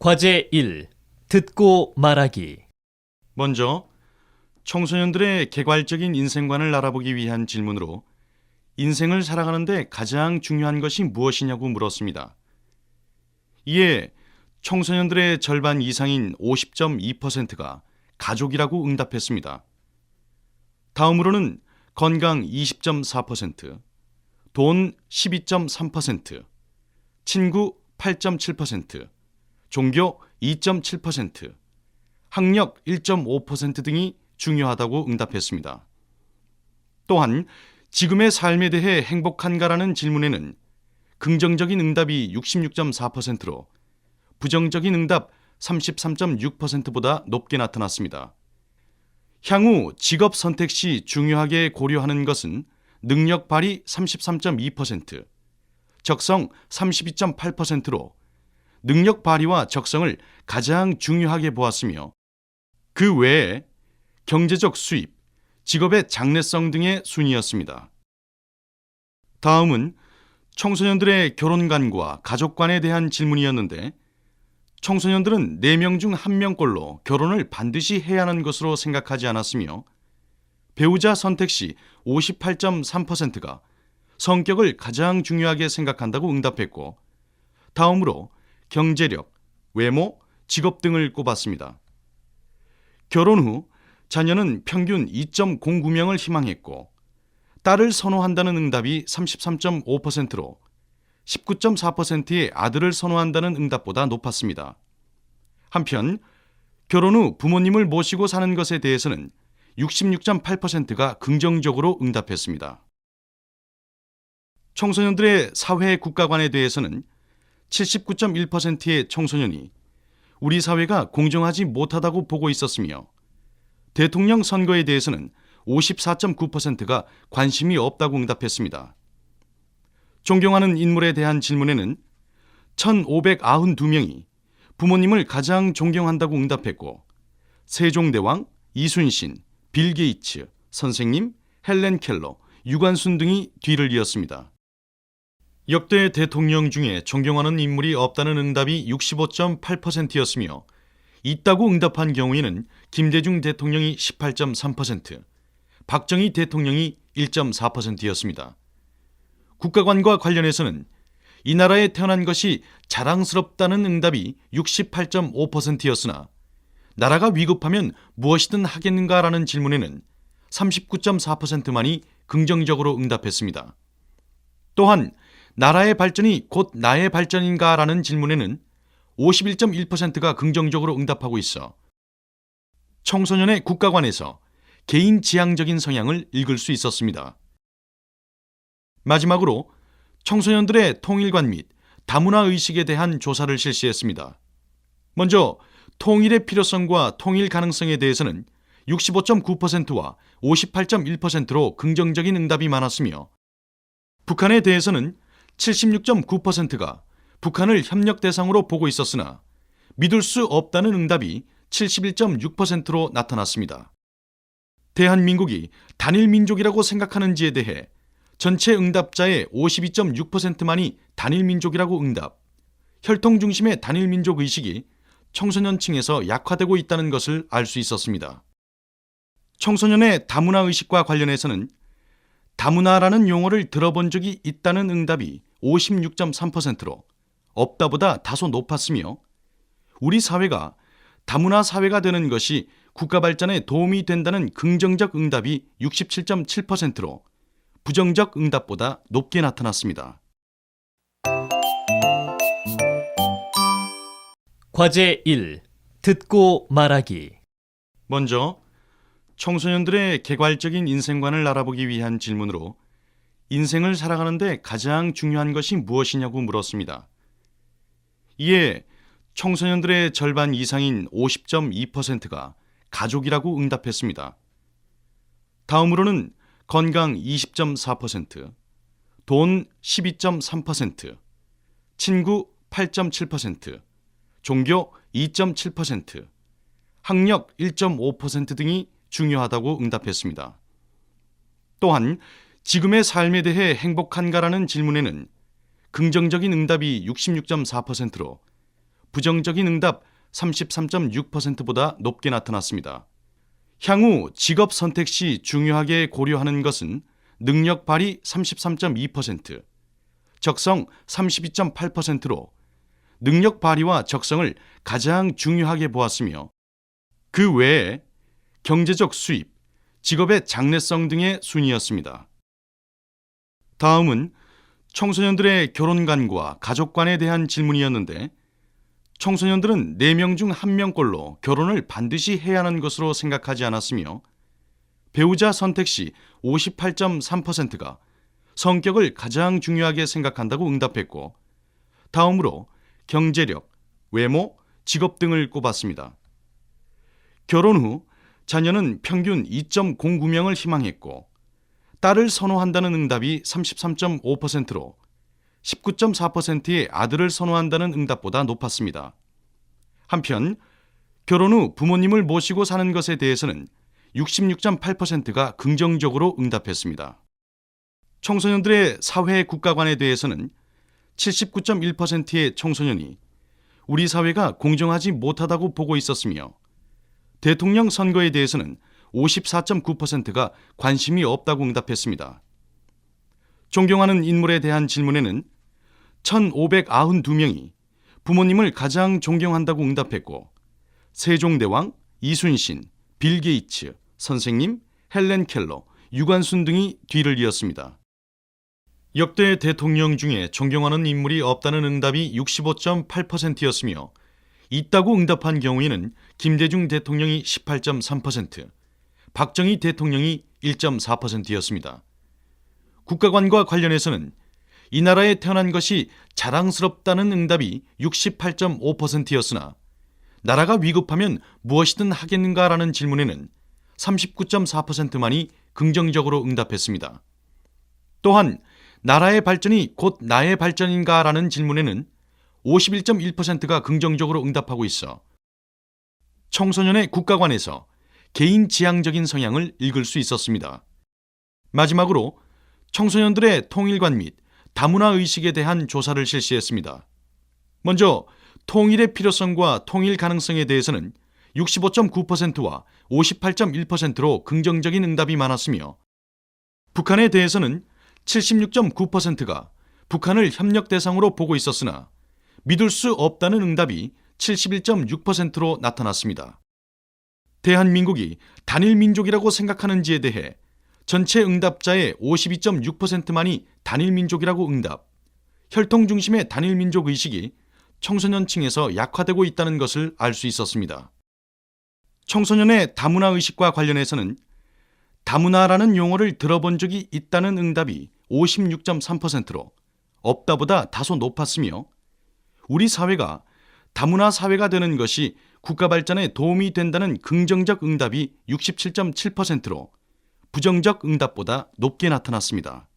과제 1. 듣고 말하기. 먼저 청소년들의 개괄적인 인생관을 알아보기 위한 질문으로 인생을 살아가는데 가장 중요한 것이 무엇이냐고 물었습니다. 이에 청소년들의 절반 이상인 50.2%가 가족이라고 응답했습니다. 다음으로는 건강 20.4%, 돈 12.3%, 친구 8.7%, 종교 2.7%, 학력 1.5% 등이 중요하다고 응답했습니다. 또한 지금의 삶에 대해 행복한가라는 질문에는 긍정적인 응답이 66.4%로 부정적인 응답 33.6%보다 높게 나타났습니다. 향후 직업 선택 시 중요하게 고려하는 것은 능력 발휘 33.2%, 적성 32.8%로 능력 발휘와 적성을 가장 중요하게 보았으며 그 외에 경제적 수입, 직업의 장래성 등의 순이었습니다. 다음은 청소년들의 결혼관과 가족관에 대한 질문이었는데 청소년들은 4명 중 1명꼴로 결혼을 반드시 해야 하는 것으로 생각하지 않았으며 배우자 선택 시 58.3%가 성격을 가장 중요하게 생각한다고 응답했고 다음으로 경제력, 외모, 직업 등을 꼽았습니다. 결혼 후 자녀는 평균 2.09명을 희망했고 딸을 선호한다는 응답이 33.5%로 19.4%의 아들을 선호한다는 응답보다 높았습니다. 한편 결혼 후 부모님을 모시고 사는 것에 대해서는 66.8%가 긍정적으로 응답했습니다. 청소년들의 사회 국가관에 대해서는 79.1%의 청소년이 우리 사회가 공정하지 못하다고 보고 있었으며 대통령 선거에 대해서는 54.9%가 관심이 없다고 응답했습니다. 존경하는 인물에 대한 질문에는 1,592명이 부모님을 가장 존경한다고 응답했고 세종대왕, 이순신, 빌 게이츠, 선생님, 헬렌 켈러, 유관순 등이 뒤를 이었습니다. 역대 대통령 중에 존경하는 인물이 없다는 응답이 65.8%였으며 있다고 응답한 경우에는 김대중 대통령이 18.3%, 박정희 대통령이 1.4%였습니다. 국가관과 관련해서는 이 나라에 태어난 것이 자랑스럽다는 응답이 68.5%였으나 나라가 위급하면 무엇이든 하겠는가라는 질문에는 39.4%만이 긍정적으로 응답했습니다. 또한 나라의 발전이 곧 나의 발전인가라는 질문에는 51.1%가 긍정적으로 응답하고 있어 청소년의 국가관에서 개인 지향적인 성향을 읽을 수 있었습니다. 마지막으로 청소년들의 통일관 및 다문화 의식에 대한 조사를 실시했습니다. 먼저 통일의 필요성과 통일 가능성에 대해서는 65.9%와 58.1%로 긍정적인 응답이 많았으며 북한에 대해서는 76.9%가 북한을 협력 대상으로 보고 있었으나 믿을 수 없다는 응답이 71.6%로 나타났습니다. 대한민국이 단일 민족이라고 생각하는지에 대해 전체 응답자의 52.6%만이 단일 민족이라고 응답, 혈통 중심의 단일 민족 의식이 청소년층에서 약화되고 있다는 것을 알 수 있었습니다. 청소년의 다문화 의식과 관련해서는 다문화라는 용어를 들어본 적이 있다는 응답이 56.3%로 없다보다 다소 높았으며 우리 사회가 다문화 사회가 되는 것이 국가 발전에 도움이 된다는 긍정적 응답이 67.7%로 부정적 응답보다 높게 나타났습니다. 과제 1. 듣고 말하기. 먼저 청소년들의 개괄적인 인생관을 알아보기 위한 질문으로 인생을 살아가는데 가장 중요한 것이 무엇이냐고 물었습니다. 이에 청소년들의 절반 이상인 50.2%가 가족이라고 응답했습니다. 다음으로는 건강 20.4%, 돈 12.3%, 친구 8.7%, 종교 2.7%, 학력 1.5% 등이 중요하다고 응답했습니다. 또한 지금의 삶에 대해 행복한가라는 질문에는 긍정적인 응답이 66.4%로 부정적인 응답 33.6%보다 높게 나타났습니다. 향후 직업 선택 시 중요하게 고려하는 것은 능력 발휘 33.2%, 적성 32.8%로 능력 발휘와 적성을 가장 중요하게 보았으며 그 외에 경제적 수입, 직업의 장래성 등의 순이었습니다. 다음은 청소년들의 결혼관과 가족관에 대한 질문이었는데 청소년들은 4명 중 1명꼴로 결혼을 반드시 해야 하는 것으로 생각하지 않았으며 배우자 선택 시 58.3%가 성격을 가장 중요하게 생각한다고 응답했고 다음으로 경제력, 외모, 직업 등을 꼽았습니다. 결혼 후 자녀는 평균 2.09명을 희망했고 딸을 선호한다는 응답이 33.5%로 19.4%의 아들을 선호한다는 응답보다 높았습니다. 한편 결혼 후 부모님을 모시고 사는 것에 대해서는 66.8%가 긍정적으로 응답했습니다. 청소년들의 사회 국가관에 대해서는 79.1%의 청소년이 우리 사회가 공정하지 못하다고 보고 있었으며 대통령 선거에 대해서는 54.9%가 관심이 없다고 응답했습니다. 존경하는 인물에 대한 질문에는 1,592명이 부모님을 가장 존경한다고 응답했고 세종대왕, 이순신, 빌 게이츠, 선생님, 헬렌 켈러, 유관순 등이 뒤를 이었습니다. 역대 대통령 중에 존경하는 인물이 없다는 응답이 65.8%였으며 있다고 응답한 경우에는 김대중 대통령이 18.3%, 박정희 대통령이 1.4%였습니다. 국가관과 관련해서는 이 나라에 태어난 것이 자랑스럽다는 응답이 68.5%였으나 나라가 위급하면 무엇이든 하겠는가라는 질문에는 39.4%만이 긍정적으로 응답했습니다. 또한 나라의 발전이 곧 나의 발전인가라는 질문에는 51.1%가 긍정적으로 응답하고 있어 청소년의 국가관에서 개인 지향적인 성향을 읽을 수 있었습니다. 마지막으로 청소년들의 통일관 및 다문화 의식에 대한 조사를 실시했습니다. 먼저 통일의 필요성과 통일 가능성에 대해서는 65.9%와 58.1%로 긍정적인 응답이 많았으며 북한에 대해서는 76.9%가 북한을 협력 대상으로 보고 있었으나 믿을 수 없다는 응답이 71.6%로 나타났습니다. 대한민국이 단일 민족이라고 생각하는지에 대해 전체 응답자의 52.6%만이 단일 민족이라고 응답, 혈통 중심의 단일 민족 의식이 청소년층에서 약화되고 있다는 것을 알 수 있었습니다. 청소년의 다문화 의식과 관련해서는 다문화라는 용어를 들어본 적이 있다는 응답이 56.3%로 없다보다 다소 높았으며 우리 사회가 다문화 사회가 되는 것이 국가 발전에 도움이 된다는 긍정적 응답이 67.7%로 부정적 응답보다 높게 나타났습니다.